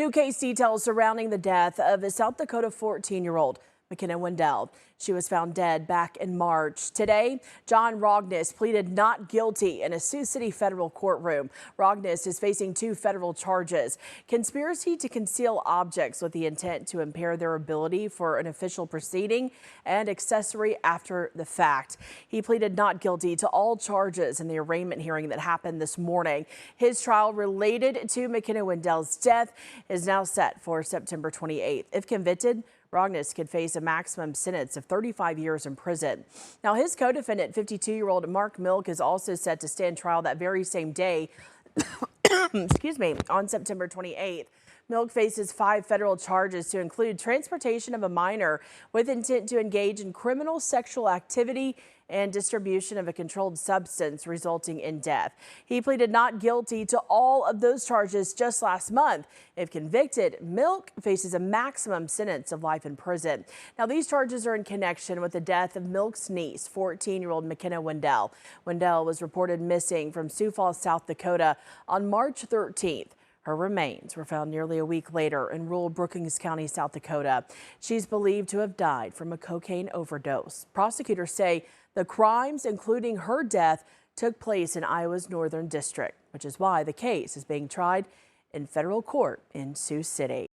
New case details surrounding the death of a South Dakota 14-year-old, McKenna Wendell. She was found dead back in March. Today, John Rogness pleaded not guilty in a Sioux City federal courtroom. Rogness is facing 2 federal charges: conspiracy to conceal objects with the intent to impair their ability for an official proceeding and accessory after the fact. He pleaded not guilty to all charges in the arraignment hearing that happened this morning. His trial related to McKenna Wendell's death is now set for September 28th. If convicted, Rogness could face a maximum sentence of 35 years in prison. Now, his co-defendant, 52-year-old Mark Milk, is also set to stand trial that very same day, on September 28th. Milk faces 5 federal charges to include transportation of a minor with intent to engage in criminal sexual activity and distribution of a controlled substance resulting in death. He pleaded not guilty to all of those charges just last month. If convicted, Milk faces a maximum sentence of life in prison. Now, these charges are in connection with the death of Milk's niece, 14-year-old McKenna Wendell. Wendell was reported missing from Sioux Falls, South Dakota on March 13th. Her remains were found nearly a week later in rural Brookings County, South Dakota. She's believed to have died from a cocaine overdose. Prosecutors say the crimes, including her death, took place in Iowa's Northern District, which is why the case is being tried in federal court in Sioux City.